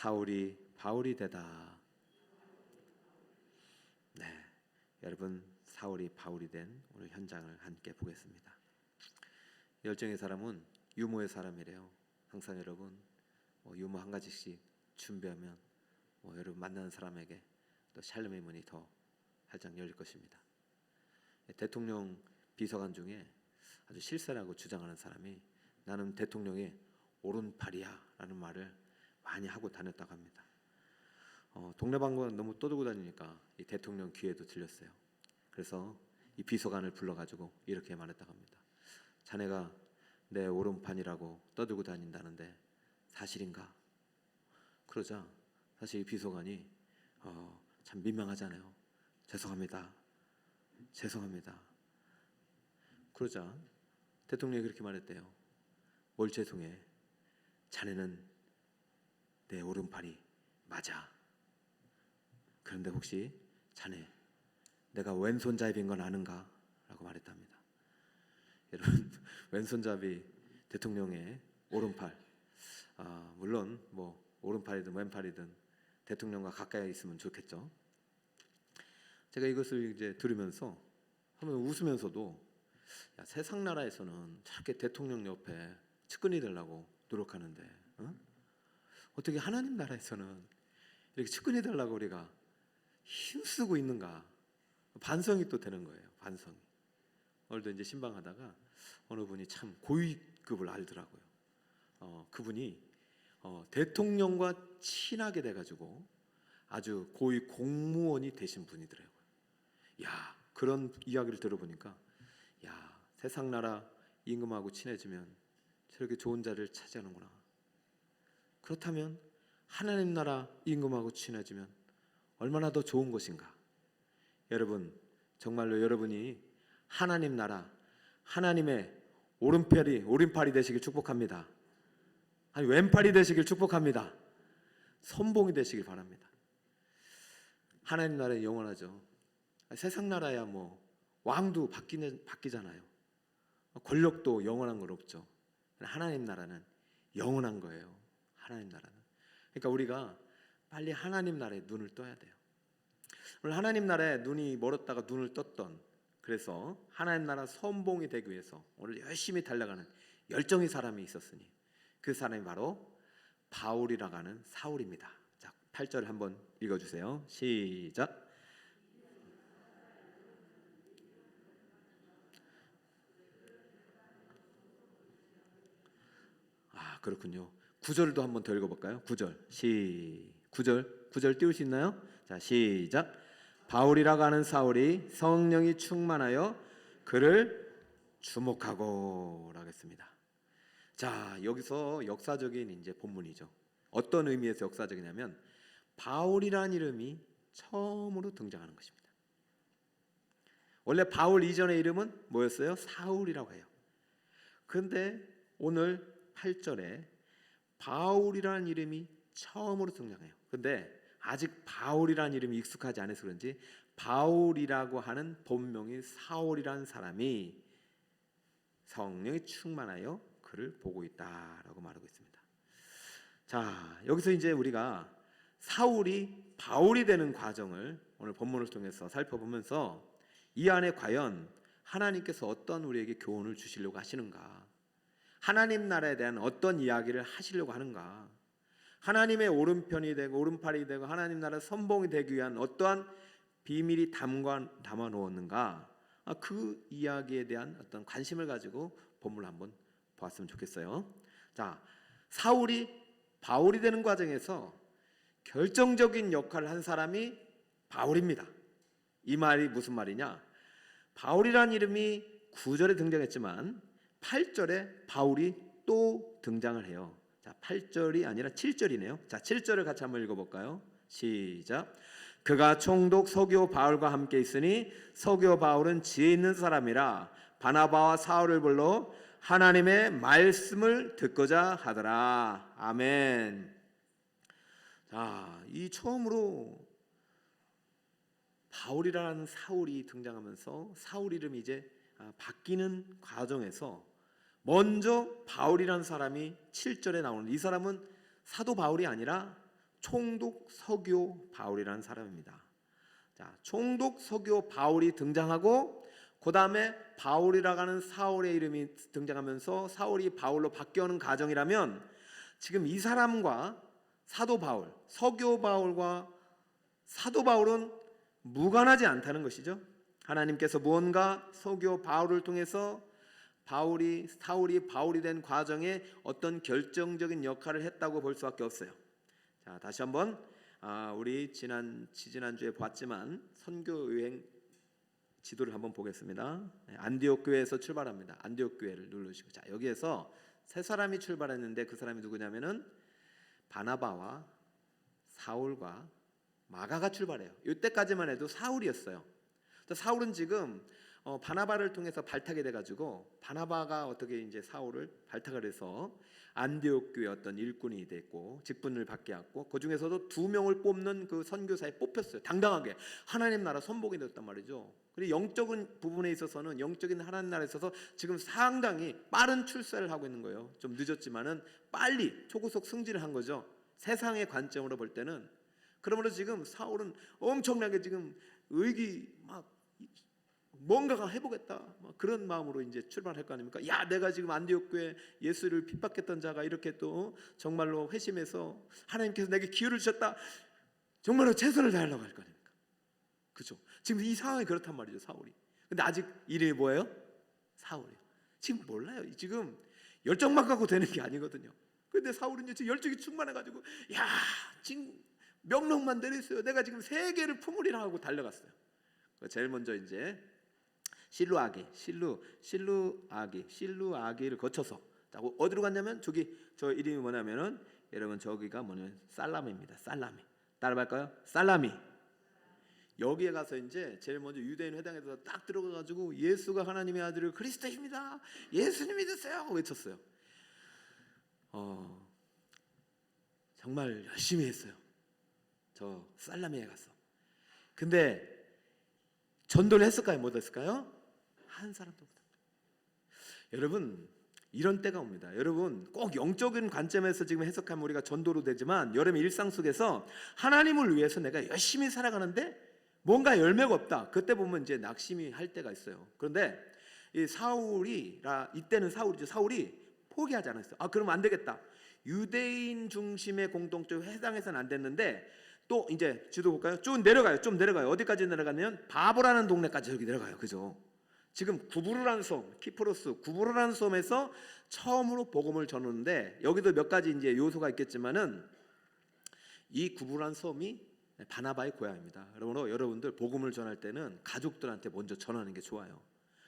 사울이 바울이 되다. 네, 여러분 사울이 바울이 된 오늘 현장을 함께 보겠습니다. 열정의 사람은 유모의 사람이래요. 항상 여러분 유모 한 가지씩 준비하면 여러분 만나는 사람에게 또 샬롬의 문이 더 활짝 열릴 것입니다. 대통령 비서관 중에 아주 실세라고 주장하는 사람이 나는 대통령의 오른팔이야 라는 말을 많이 하고 다녔다고 합니다. 동네방문 너무 떠들고 다니니까 이 대통령 귀에도 들렸어요. 그래서 이 비서관을 불러가지고 이렇게 말했다고 합니다. 자네가 내 오른팔이라고 떠들고 다닌다는데 사실인가? 그러자 사실 이 비서관이 참 민망하잖아요. 죄송합니다. 그러자 대통령이 그렇게 말했대요. 뭘 죄송해? 자네는 내 오른팔이 맞아. 그런데 혹시 자네 내가 왼손잡이인 건 아는가? 라고 말했답니다. 여러분 왼손잡이 대통령의 오른팔, 물론 오른팔이든 왼팔이든 대통령과 가까이 있으면 좋겠죠. 제가 이것을 이제 들으면서 한번 웃으면서도 세상 나라에서는 저렇게 대통령 옆에 측근이 되려고 노력하는데 어떻게 하나님 나라에서는 이렇게 측근이 되려고 우리가 힘쓰고 있는가? 반성이 또 되는 거예요. 반성이. 오늘도 이제 신방하다가 어느 분이 참 고위급을 알더라고요. 그분이 대통령과 친하게 돼가지고 아주 고위 공무원이 되신 분이더라고요. 야, 그런 이야기를 들어보니까 세상 나라 임금하고 친해지면 저렇게 좋은 자리를 차지하는구나. 그렇다면 하나님 나라 임금하고 친해지면 얼마나 더 좋은 것인가. 여러분 정말로 여러분이 하나님 나라 하나님의 오른팔이 되시길 축복합니다. 아니 왼팔이 되시길 축복합니다. 선봉이 되시길 바랍니다. 하나님 나라에 영원하죠. 세상 나라야 왕도 바뀌잖아요. 권력도 영원한 건 없죠. 하나님 나라는 영원한 거예요. 하나님 나라는. 그러니까 우리가 빨리 하나님 나라에 눈을 떠야 돼요. 오늘 하나님 나라에 눈이 멀었다가 눈을 떴던, 그래서 하나님 나라 선봉이 되기 위해서 오늘 열심히 달려가는 열정의 사람이 있었으니 그 사람이 바로 바울이라고 하는 사울입니다. 자, 8절 한번 읽어주세요. 시작. 그렇군요. 9절도 한번 더 읽어볼까요? 9절 띄울 수 있나요? 자, 시작. 바울이라고 하는 사울이 성령이 충만하여 그를 주목하고 라겠습니다. 자, 여기서 역사적인 이제 본문이죠. 어떤 의미에서 역사적이냐면 바울이라는 이름이 처음으로 등장하는 것입니다. 원래 바울 이전의 이름은 뭐였어요? 사울이라고 해요. 그런데 오늘 8절에 바울이라는 이름이 처음으로 등장해요. 근데 아직 바울이라는 이름이 익숙하지 않아서 그런지 바울이라고 하는 본명이 사울이라는 사람이 성령이 충만하여 그를 보고 있다라고 말하고 있습니다. 자, 여기서 이제 우리가 사울이 바울이 되는 과정을 오늘 본문을 통해서 살펴보면서 이 안에 과연 하나님께서 어떤 우리에게 교훈을 주시려고 하시는가, 하나님 나라에 대한 어떤 이야기를 하시려고 하는가, 하나님의 오른편이 되고 오른팔이 되고 하나님 나라 선봉이 되기 위한 어떠한 비밀이 담아 놓았는가, 그 이야기에 대한 어떤 관심을 가지고 본문을 한번 보았으면 좋겠어요. 자, 사울이 바울이 되는 과정에서 결정적인 역할을 한 사람이 바울입니다. 이 말이 무슨 말이냐? 바울이라는 이름이 9절에 등장했지만 8절에 바울이 또 등장을 해요. 자, 8절이 아니라 7절이네요. 자, 7절을 같이 한번 읽어볼까요? 시작. 그가 총독 서기오 바울과 함께 있으니 서기오 바울은 지혜 있는 사람이라 바나바와 사울을 불러 하나님의 말씀을 듣고자 하더라. 아멘. 자, 이 처음으로 바울이라는 사울이 등장하면서 사울 이름이 이제 바뀌는 과정에서 먼저 바울이라는 사람이 7절에 나오는, 이 사람은 사도 바울이 아니라 총독 서기오 바울이라는 사람입니다. 자, 총독 서기오 바울이 등장하고 그 다음에 바울이라고 하는 사울의 이름이 등장하면서 사울이 바울로 바뀌어오는 과정이라면 지금 이 사람과 사도 바울, 서기오 바울과 사도 바울은 무관하지 않다는 것이죠. 하나님께서 무언가 서기오 바울을 통해서 사울이 바울이 된 과정에 어떤 결정적인 역할을 했다고 볼 수밖에 없어요. 자, 다시 한번 우리 지난주에 봤지만 선교 여행 지도를 한번 보겠습니다. 안디옥 교회에서 출발합니다. 안디옥 교회를 누르시고, 자, 여기에서 세 사람이 출발했는데 그 사람이 누구냐면은 바나바와 사울과 마가가 출발해요. 이때까지만 해도 사울이었어요. 사울은 지금 바나바를 통해서 발탁이 돼가지고 바나바가 어떻게 이제 사울을 발탁을 해서 안디옥 교회 어떤 일꾼이 됐고 직분을 받게 했고 그 중에서도 2명을 뽑는 그 선교사에 뽑혔어요. 당당하게 하나님 나라 선봉이 됐단 말이죠. 그리고 영적인 부분에 있어서는 영적인 하나님 나라에 있어서 지금 상당히 빠른 출세를 하고 있는 거예요. 좀 늦었지만은 빨리 초고속 승진을 한 거죠. 세상의 관점으로 볼 때는. 그러므로 지금 사울은 엄청나게 지금 막 뭔가가 해보겠다 그런 마음으로 이제 출발할 거 아닙니까? 야, 내가 지금 안디옥 교회 예수를 핍박했던 자가 이렇게 또 정말로 회심해서 하나님께서 내게 기회를 주셨다, 정말로 최선을 다하려고 할 거 아닙니까? 그죠? 지금 이 상황이 그렇단 말이죠, 사울이. 근데 아직 이름이 뭐예요? 사울이에요. 지금 몰라요. 지금 열정만 갖고 되는 게 아니거든요. 근데 사울은 지금 열정이 충만해가지고 야, 지금 명령만 내렸어요. 내가 지금 세계를 품으리라 하고 달려갔어요. 제일 먼저 이제 실루아기를 거쳐서 어디로 갔냐면 저 이름이 뭐냐면은 여러분 저기가 뭐냐면 살라미입니다. 살라미. 따라갈까요? 살라미. 여기에 가서 이제 제일 먼저 유대인 회당에서 딱 들어가가지고 예수가 하나님의 아들 그리스도입니다. 예수님 믿으세요. 외쳤어요. 정말 열심히 했어요. 저 살라미에 가서. 근데 전도를 했을까요? 못 했을까요? 한 사람도 못. 여러분 이런 때가 옵니다. 여러분 꼭 영적인 관점에서 지금 해석하면 우리가 전도로 되지만 여러분 일상 속에서 하나님을 위해서 내가 열심히 살아가는데 뭔가 열매가 없다. 그때 보면 이제 낙심이 할 때가 있어요. 그런데 이 이때는 사울이죠. 사울이 포기하지 않았어요. 그러면 안 되겠다. 유대인 중심의 공동체 해당해서는 안 됐는데 또 이제 지도 볼까요? 좀 내려가요. 어디까지 내려가면 바보라는 동네까지 여기 내려가요. 그죠? 지금 구브르라는 섬, 키프로스 구브르라는 섬에서 처음으로 복음을 전하는데 여기도 몇 가지 이제 요소가 있겠지만은 이 구브르라는 섬이 바나바의 고향입니다. 그러므로 여러분들 복음을 전할 때는 가족들한테 먼저 전하는 게 좋아요.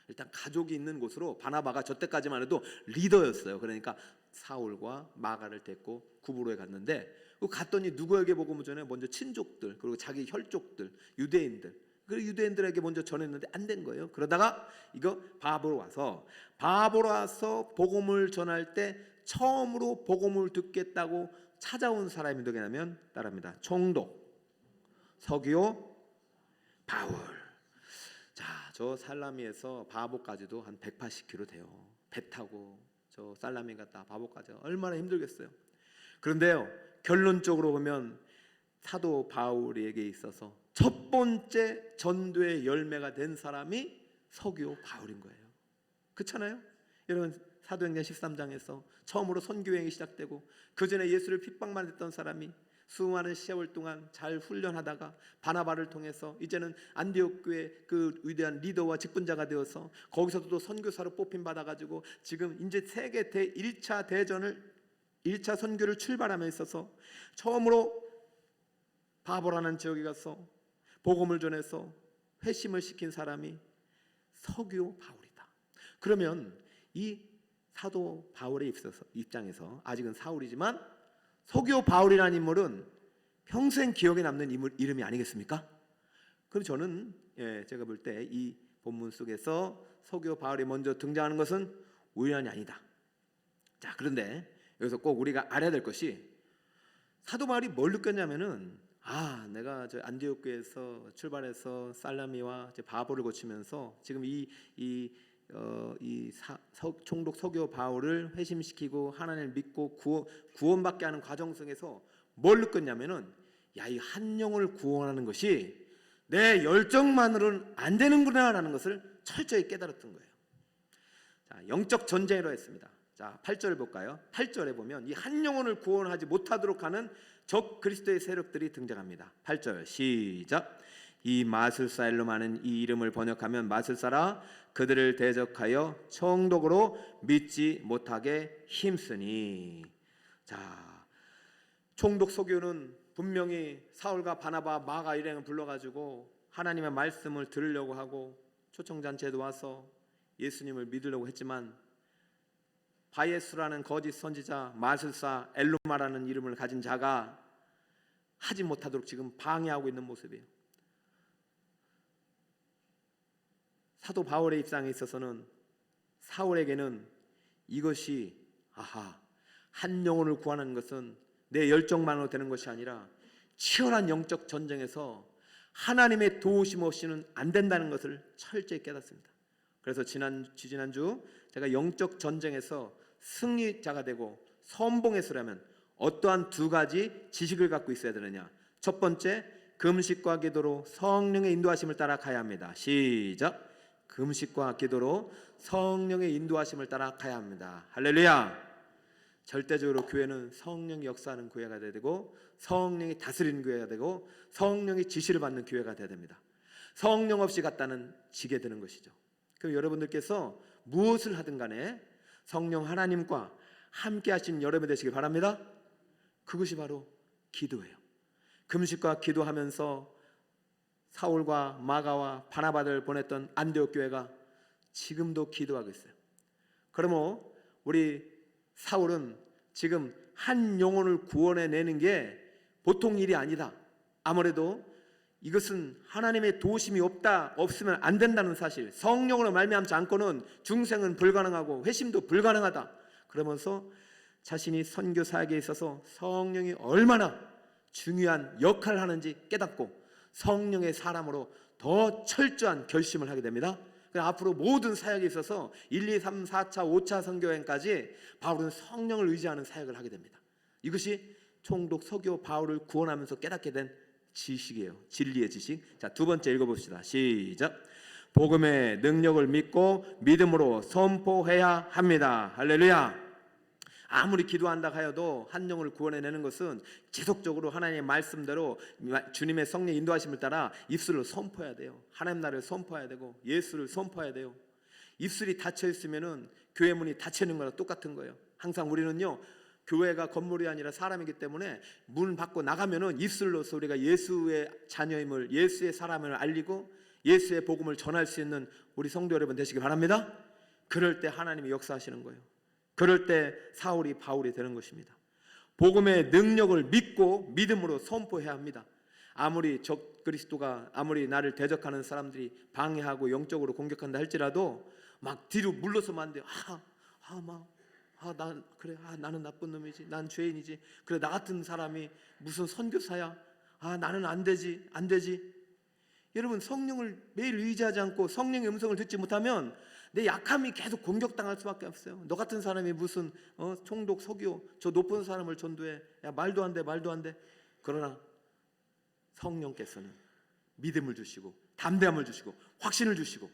일단 가족이 있는 곳으로 바나바가 저 때까지만 해도 리더였어요. 그러니까 사울과 마가를 데리고 구브로에 갔는데 갔더니 누구에게 복음을 전해? 먼저 친족들 그리고 자기 혈족들 유대인들 그 유대인들에게 먼저 전했는데 안 된 거예요. 그러다가 이거 바보로 와서 복음을 전할 때 처음으로 복음을 듣겠다고 찾아온 사람이 누구냐면 따라합니다. 총독 서기오 바울. 자, 저 살라미에서 바보까지도 한 180km 돼요. 배 타고 저 살라미 갔다 바보까지 얼마나 힘들겠어요. 그런데요, 결론적으로 보면 사도 바울에게 있어서 첫 번째 전도의 열매가 된 사람이 서기오 바울인 거예요. 그렇잖아요? 여러분 사도행전 13장에서 처음으로 선교행이 시작되고 그 전에 예수를 핍박만 했던 사람이 수많은 시월 동안 잘 훈련하다가 바나바를 통해서 이제는 안디옥 교회 그 위대한 리더와 직분자가 되어서 거기서도 또 선교사로 뽑힘 받아가지고 지금 이제 세계 1차 선교를 출발함에 있어서 처음으로 바보라는 지역에 가서 복음을 전해서 회심을 시킨 사람이 서기오 바울이다. 그러면 이 사도 바울의 입장에서 아직은 사울이지만 서기오 바울이라는 인물은 평생 기억에 남는 이름이 아니겠습니까? 그럼 저는 제가 볼 때 이 본문 속에서 서기오 바울이 먼저 등장하는 것은 우연이 아니다. 자, 그런데 여기서 꼭 우리가 알아야 될 것이 사도 바울이 뭘 느꼈냐면은 내가 저 안디옥 교회에서 출발해서 살라미와 바보를 거치면서 지금 총독 서기오 바울을 회심시키고 하나님을 믿고 구원받게 하는 과정 속에서 뭘 느꼈냐면은 야, 이 한 영혼을 구원하는 것이 내 열정만으로는 안 되는구나라는 것을 철저히 깨달았던 거예요. 자, 영적 전쟁이라고 했습니다. 자, 8절 볼까요? 8절에 보면 이 한 영혼을 구원하지 못하도록 하는 적 그리스도의 세력들이 등장합니다. 8절 시작. 이 마술사 엘로마는 이 이름을 번역하면 마술사라 그들을 대적하여 총독으로 믿지 못하게 힘쓰니. 자, 총독 소교는 분명히 사울과 바나바, 마가 일행을 불러가지고 하나님의 말씀을 들으려고 하고 초청잔치에도 와서 예수님을 믿으려고 했지만 바예수라는 거짓 선지자, 마술사 엘로마라는 이름을 가진 자가 하지 못하도록 지금 방해하고 있는 모습이에요. 사도 바울의 입장에 있어서는 사울에게는 이것이 한 영혼을 구하는 것은 내 열정만으로 되는 것이 아니라 치열한 영적 전쟁에서 하나님의 도우심 없이는 안 된다는 것을 철저히 깨닫습니다. 그래서 지난주 제가 영적 전쟁에서 승리자가 되고 선봉했으려면 어떠한 두 가지 지식을 갖고 있어야 되느냐. 첫 번째, 금식과 기도로 성령의 인도하심을 따라 가야 합니다. 시작. 금식과 기도로 성령의 인도하심을 따라 가야 합니다. 할렐루야. 절대적으로 교회는 성령이 역사하는 교회가 돼야 되고 성령이 다스리는 교회가 되고 성령의 지시를 받는 교회가 돼야 됩니다. 성령 없이 갔다는 지게 되는 것이죠. 그럼 여러분들께서 무엇을 하든 간에 성령 하나님과 함께 하신 여러분 되시기 바랍니다. 그것이 바로 기도예요. 금식과 기도하면서 사울과 마가와 바나바를 보냈던 안디옥 교회가 지금도 기도하고 있어요. 그러면 우리 사울은 지금 한 영혼을 구원해내는 게 보통 일이 아니다. 아무래도 이것은 하나님의 도우심이 없으면 안 된다는 사실, 성령으로 말미암지 않고는 중생은 불가능하고 회심도 불가능하다. 그러면서 자신이 선교 사역에 있어서 성령이 얼마나 중요한 역할을 하는지 깨닫고 성령의 사람으로 더 철저한 결심을 하게 됩니다. 앞으로 모든 사역에 있어서 1, 2, 3, 4차, 5차 선교행까지 바울은 성령을 의지하는 사역을 하게 됩니다. 이것이 총독 서교 바울을 구원하면서 깨닫게 된 지식이에요. 진리의 지식. 자, 두 번째 읽어봅시다. 시작. 복음의 능력을 믿고 믿음으로 선포해야 합니다. 할렐루야. 아무리 기도한다 하여도 한 영혼을 구원해내는 것은 지속적으로 하나님의 말씀대로 주님의 성령 인도하심을 따라 입술로 선포해야 돼요. 하나님 나라를 선포해야 되고 예수를 선포해야 돼요. 입술이 닫혀 있으면은 교회 문이 닫혀 있는 거랑 똑같은 거예요. 항상 우리는요, 교회가 건물이 아니라 사람이기 때문에 문 밖으로 나가면은 입술로서 우리가 예수의 자녀임을, 예수의 사람을 알리고 예수의 복음을 전할 수 있는 우리 성도 여러분 되시기 바랍니다. 그럴 때 하나님이 역사하시는 거예요. 그럴 때 사울이 바울이 되는 것입니다. 복음의 능력을 믿고 믿음으로 선포해야 합니다. 아무리 적 그리스도가 아무리 나를 대적하는 사람들이 방해하고 영적으로 공격한다 할지라도 막 뒤로 물러서면 안 돼요. 나는 나쁜 놈이지, 난 죄인이지, 그래 나 같은 사람이 무슨 선교사야, 나는 안 되지. 여러분, 성령을 매일 의지하지 않고 성령의 음성을 듣지 못하면 내 약함이 계속 공격당할 수밖에 없어요. 너 같은 사람이 무슨 총독 서기오, 저 높은 사람을 전도해, 야 말도 안 돼. 그러나 성령께서는 믿음을 주시고 담대함을 주시고 확신을 주시고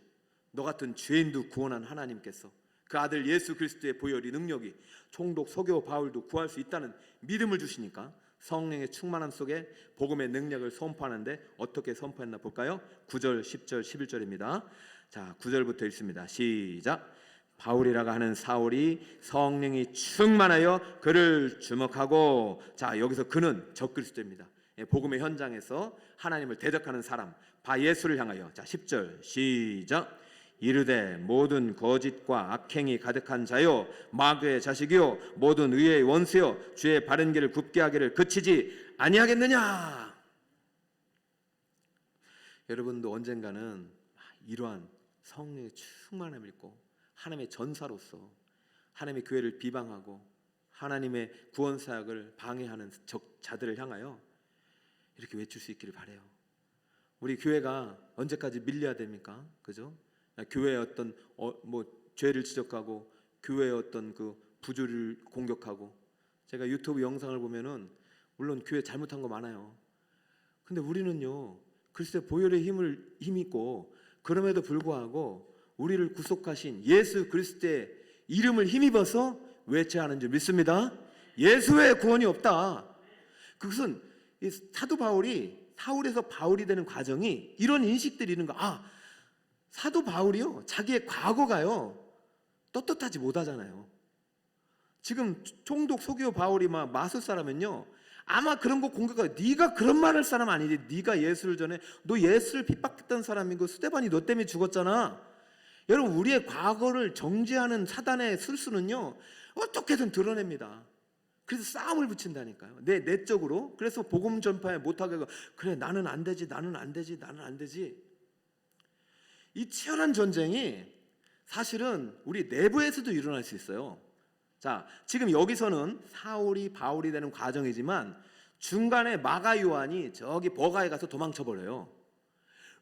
너 같은 죄인도 구원한 하나님께서 그 아들 예수 그리스도의 보혈이 능력이 총독 서기오 바울도 구할 수 있다는 믿음을 주시니까 성령의 충만함 속에 복음의 능력을 선포하는데 어떻게 선포했나 볼까요? 9절, 10절, 11절입니다. 자, 9절부터 읽습니다. 시작. 바울이라고 하는 사울이 성령이 충만하여 그를 주목하고, 자, 여기서 그는 적그리스도입니다. 복음의 현장에서 하나님을 대적하는 사람 바 예수를 향하여, 자 10절 시작. 이르되 모든 거짓과 악행이 가득한 자요 마귀의 자식이요 모든 의의 원수요 주의 바른 길을 굽게 하기를 그치지 아니하겠느냐. 여러분도 언젠가는 이러한 성령의 충만함을 입고 하나님의 전사로서 하나님의 교회를 비방하고 하나님의 구원 사역을 방해하는 적자들을 향하여 이렇게 외칠 수 있기를 바라요. 우리 교회가 언제까지 밀려야 됩니까? 그죠? 교회의 어떤 죄를 지적하고 교회의 어떤 그 부조리를 공격하고, 제가 유튜브 영상을 보면은 물론 교회 잘못한 거 많아요. 근데 우리는요, 글쎄 보혈의 힘 있고, 그럼에도 불구하고 우리를 구속하신 예수 그리스도의 이름을 힘입어서 외쳐야 하는 줄 믿습니다. 예수 외에 구원이 없다. 그것은 이 사도 바울이 사울에서 바울이 되는 과정이 이런 인식들이 있는 거. 사도 바울이요, 자기의 과거가요 떳떳하지 못하잖아요. 지금 총독 소기오 바울이 막 마술사라면요, 아마 그런 거 공격하고, 네가 그런 말 할 사람 아니지. 네가 예수를 전에 너 예수를 핍박했던 사람이고 스데반이 너 때문에 죽었잖아. 여러분, 우리의 과거를 정죄하는 사단의 술수는요 어떻게든 드러냅니다. 그래서 싸움을 붙인다니까요. 내 내적으로. 그래서 복음 전파에 못하게 하고, 그래 나는 안 되지, 나는 안 되지, 나는 안 되지. 이 치열한 전쟁이 사실은 우리 내부에서도 일어날 수 있어요. 자, 지금 여기서는 사울이 바울이 되는 과정이지만 중간에 마가 요한이 저기 버가에 가서 도망쳐 버려요.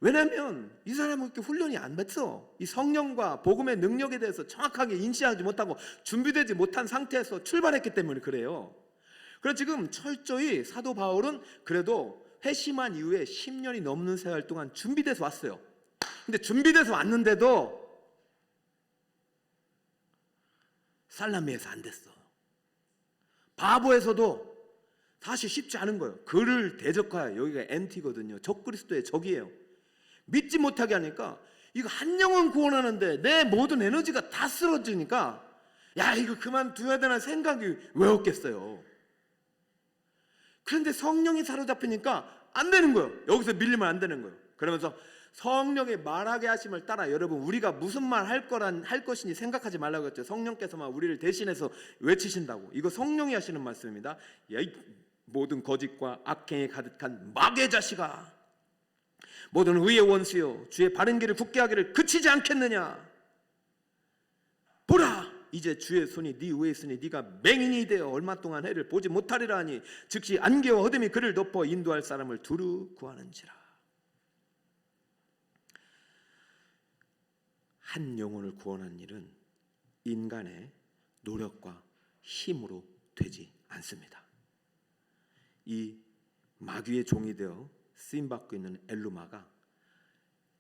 왜냐하면 이 사람은 그렇게 훈련이 안 됐어. 이 성령과 복음의 능력에 대해서 정확하게 인지하지 못하고 준비되지 못한 상태에서 출발했기 때문에 그래요. 그래서 지금 철저히 사도 바울은 그래도 회심한 이후에 10년이 넘는 세월 동안 준비돼서 왔어요. 근데 준비돼서 왔는데도 살라미에서 안 됐어. 바보에서도 사실 쉽지 않은 거예요. 그를 대적하여, 여기가 엔티거든요. 적그리스도의 적이에요. 믿지 못하게 하니까 이거 한 영혼 구원하는데 내 모든 에너지가 다 쓰러지니까, 야 이거 그만둬야 되나 생각이 왜 없겠어요. 그런데 성령이 사로잡히니까 안 되는 거예요. 여기서 밀리면 안 되는 거예요. 그러면서 성령의 말하게 하심을 따라, 여러분 우리가 무슨 말 할 것이니 생각하지 말라고 했죠. 성령께서만 우리를 대신해서 외치신다고. 이거 성령이 하시는 말씀입니다. 야, 이 모든 거짓과 악행에 가득한 마귀의 자식아, 모든 의의 원수여, 주의 바른 길을 굳게 하기를 그치지 않겠느냐. 보라, 이제 주의 손이 네 위에 있으니 네가 맹인이 되어 얼마 동안 해를 보지 못하리라 하니, 즉시 안개와 어둠이 그를 덮어 인도할 사람을 두루 구하는지라. 한 영혼을 구원하는 일은 인간의 노력과 힘으로 되지 않습니다. 이 마귀의 종이 되어 쓰임받고 있는 엘루마가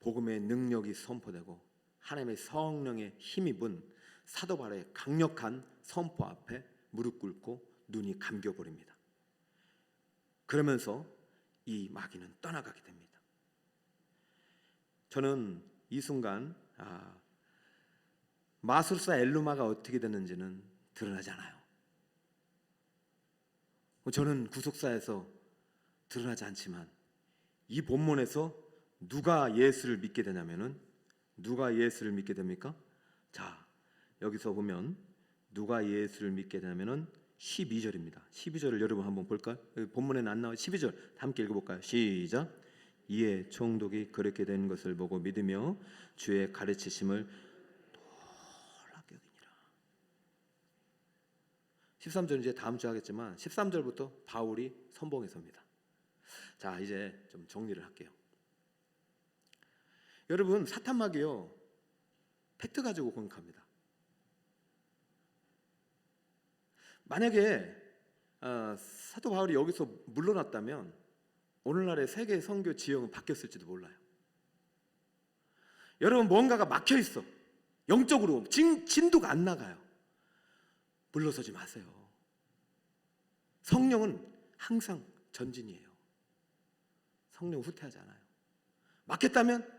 복음의 능력이 선포되고 하나님의 성령의 힘입은 사도 바울의 강력한 선포 앞에 무릎 꿇고 눈이 감겨버립니다. 그러면서 이 마귀는 떠나가게 됩니다. 저는 이 순간 마술사 엘루마가 어떻게 됐는지는 드러나지 않아요. 저는 구속사에서 드러나지 않지만 이 본문에서 누가 예수를 믿게 되냐면은, 누가 예수를 믿게 됩니까? 자, 여기서 보면 누가 예수를 믿게 되냐면은 12절입니다. 12절을 여러분 한번 볼까요? 본문에는 안 나와요. 12절 함께 읽어볼까요? 시작. 이에 총독이 그렇게 된 것을 보고 믿으며 주의 가르치심을 놀랍게 여기니라. 13절 이제 다음 주 하겠지만 13절부터 바울이 선봉에 섭니다. 자, 이제 좀 정리를 할게요. 여러분, 사탄마귀요 팩트 가지고 공격합니다. 만약에 사도 바울이 여기서 물러났다면 오늘날의 세계 선교 지형은 바뀌었을지도 몰라요. 여러분, 뭔가가 막혀 있어. 영적으로 진도가 안 나가요. 물러서지 마세요. 성령은 항상 전진이에요. 성령 후퇴하지 않아요. 막혔다면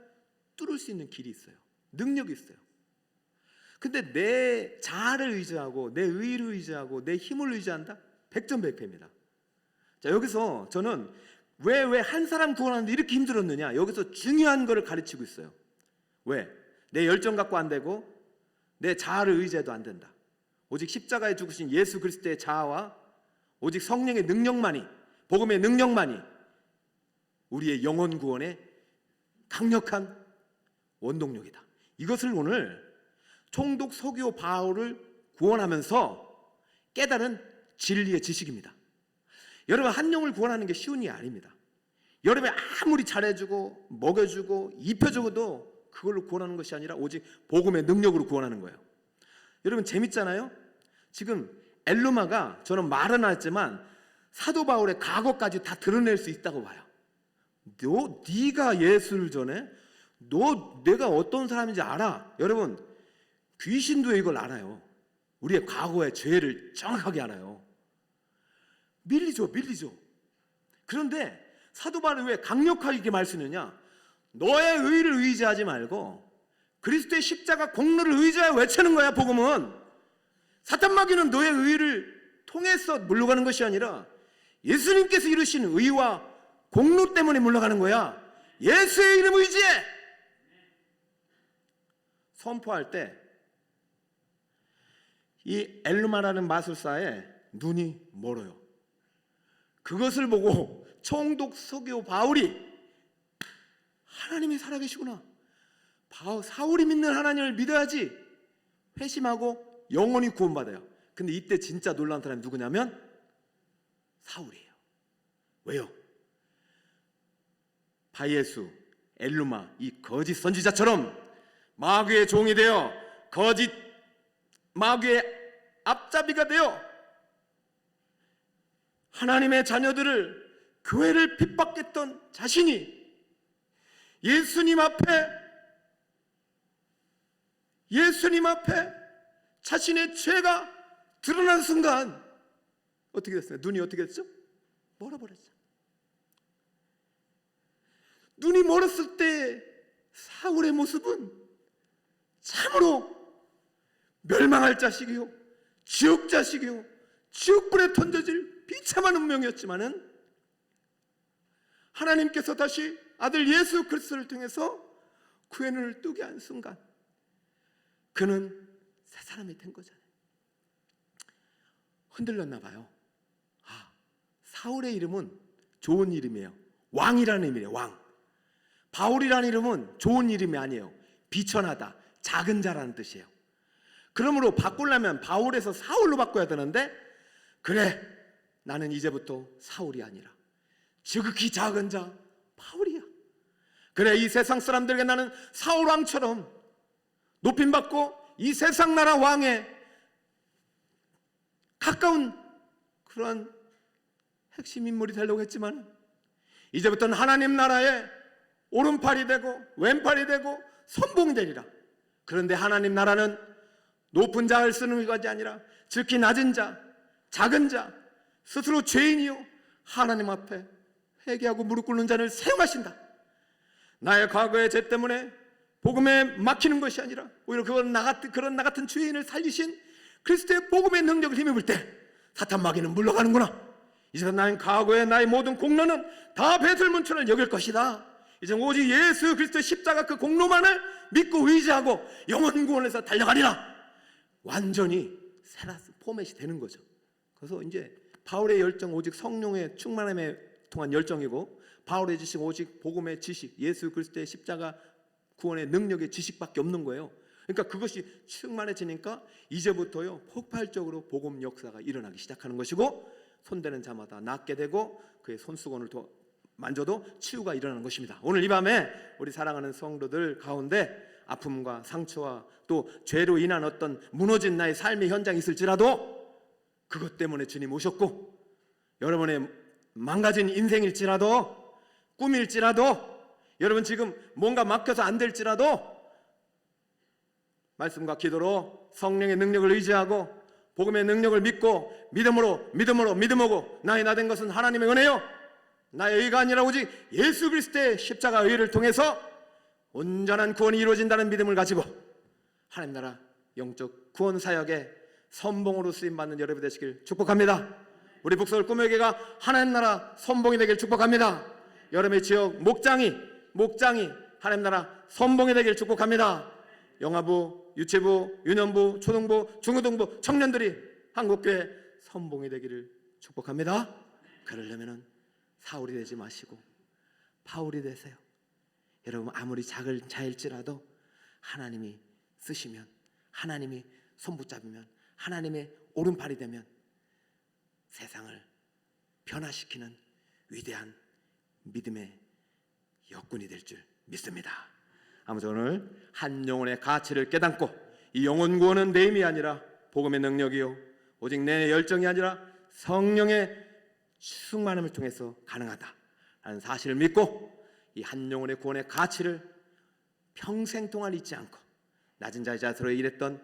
뚫을 수 있는 길이 있어요. 능력이 있어요. 근데 내 자아를 의지하고 내 의의를 의지하고 내 힘을 의지한다? 백전백패입니다. 자, 여기서 저는 왜 한 사람 구원하는데 이렇게 힘들었느냐, 여기서 중요한 거를 가르치고 있어요. 왜? 내 열정 갖고 안 되고 내 자아를 의지해도 안 된다. 오직 십자가에 죽으신 예수 그리스도의 자아와 오직 성령의 능력만이, 복음의 능력만이 우리의 영혼 구원의 강력한 원동력이다. 이것을 오늘 총독 서기오 바울을 구원하면서 깨달은 진리의 지식입니다. 여러분, 한 영을 구원하는 게 쉬운 일이 아닙니다. 여러분이 아무리 잘해주고 먹여주고 입혀주고도 그걸로 구원하는 것이 아니라 오직 복음의 능력으로 구원하는 거예요. 여러분, 재밌잖아요. 지금 엘루마가, 저는 말은 안 했지만 사도 바울의 과거까지 다 드러낼 수 있다고 봐요. 네가 예수를 전해? 내가 어떤 사람인지 알아? 여러분, 귀신도 이걸 알아요. 우리의 과거의 죄를 정확하게 알아요. 밀리죠. 그런데 사도 바울이 왜 강력하게 말씀하느냐? 너의 의를 의지하지 말고 그리스도의 십자가 공로를 의지하여 외치는 거야. 복음은 사탄 마귀는 너의 의를 통해서 물러가는 것이 아니라 예수님께서 이루신 의와 공로 때문에 물러가는 거야. 예수의 이름 의지해. 선포할 때 이 엘루마라는 마술사의 눈이 멀어요. 그것을 보고 총독 서기오 바울이 하나님이 살아계시구나, 사울이 믿는 하나님을 믿어야지 회심하고 영원히 구원받아요. 근데 이때 진짜 놀라운 사람이 누구냐면 사울이에요. 왜요? 바예수, 엘루마, 이 거짓 선지자처럼 마귀의 종이 되어 거짓 마귀의 앞잡이가 되어 하나님의 자녀들을, 교회를 핍박했던 자신이 예수님 앞에 자신의 죄가 드러난 순간 어떻게 됐어요? 눈이 어떻게 됐죠? 멀어버렸죠. 눈이 멀었을 때 사울의 모습은 참으로 멸망할 자식이요, 지옥 자식이요, 지옥불에 던져질 비참한 운명이었지만은 하나님께서 다시 아들 예수 그리스도를 통해서 그의 눈을 뜨게 한 순간 그는 새 사람이 된 거잖아요. 흔들렸나 봐요. 사울의 이름은 좋은 이름이에요. 왕이라는 의미예요. 왕. 바울이라는 이름은 좋은 이름이 아니에요. 비천하다, 작은 자라는 뜻이에요. 그러므로 바꾸려면 바울에서 사울로 바꿔야 되는데, 그래, 나는 이제부터 사울이 아니라 지극히 작은 자 바울이야. 그래, 이 세상 사람들에게 나는 사울 왕처럼 높임받고 이 세상 나라 왕에 가까운 그러한 핵심 인물이 되려고 했지만 이제부터는 하나님 나라의 오른팔이 되고 왼팔이 되고 선봉되리라. 그런데 하나님 나라는 높은 자를 쓰는 것이 아니라 즉히 낮은 자, 작은 자, 스스로 죄인이요 하나님 앞에 회개하고 무릎 꿇는 자를 사용하신다. 나의 과거의 죄 때문에 복음에 막히는 것이 아니라 오히려 그런 나 같은 죄인을 살리신 그리스도의 복음의 능력을 힘입을 때 사탄 마귀는 물러가는구나. 이제 나의 과거의 나의 모든 공로는 다 배설문처럼 여길 것이다. 이제 오직 예수 그리스도의 십자가 그 공로만을 믿고 의지하고 영원 구원에서 달려가리라. 완전히 세라스 포맷이 되는 거죠. 그래서 이제 바울의 열정 오직 성령의 충만함에 통한 열정이고, 바울의 지식 오직 복음의 지식, 예수 그리스도의 십자가 구원의 능력의 지식밖에 없는 거예요. 그러니까 그것이 충만해지니까 이제부터요 폭발적으로 복음 역사가 일어나기 시작하는 것이고, 손대는 자마다 낫게 되고 그의 손수건을 만져도 치유가 일어나는 것입니다. 오늘 이 밤에 우리 사랑하는 성도들 가운데 아픔과 상처와 또 죄로 인한 어떤 무너진 나의 삶의 현장이 있을지라도 그것 때문에 주님 오셨고, 여러분의 망가진 인생일지라도 꿈일지라도 여러분 지금 뭔가 막혀서 안 될지라도 말씀과 기도로 성령의 능력을 의지하고 복음의 능력을 믿고 믿음으로 나의 나 된 것은 하나님의 은혜요 나의 의가 아니라 오직 예수 그리스도의 십자가 의를 통해서 온전한 구원이 이루어진다는 믿음을 가지고 하나님 나라 영적 구원 사역에 선봉으로 쓰임받는 여러분 되시길 축복합니다. 우리 북서울 꿈의교회가 하나님 나라 선봉이 되길 축복합니다. 여러분의 지역 목장이 하나님 나라 선봉이 되길 축복합니다. 영화부, 유치부, 유년부, 초등부, 중고등부 청년들이 한국교회 선봉이 되기를 축복합니다. 그러려면 사울이 되지 마시고 바울이 되세요. 여러분 아무리 작을 자일지라도 하나님이 쓰시면, 하나님이 손붙잡으면, 하나님의 오른팔이 되면 세상을 변화시키는 위대한 믿음의 역군이 될 줄 믿습니다. 아무튼 오늘 한 영혼의 가치를 깨닫고 이 영혼 구원은 내 힘이 아니라 복음의 능력이요 오직 내 열정이 아니라 성령의 충만함을 통해서 가능하다라는 사실을 믿고 이 한 영혼의 구원의 가치를 평생 동안 잊지 않고 낮은 자의 자세로 일했던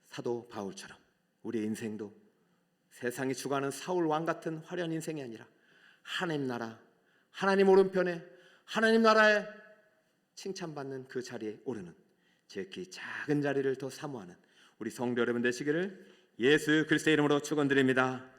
사도 바울처럼 우리의 인생도 세상이 추구하는 사울 왕 같은 화려한 인생이 아니라 하나님 나라, 하나님 오른편에 하나님 나라에 칭찬받는 그 자리에 오르는 지극히 작은 자리를 더 사모하는 우리 성도 여러분 되시기를 예수 그리스도의 이름으로 축원드립니다.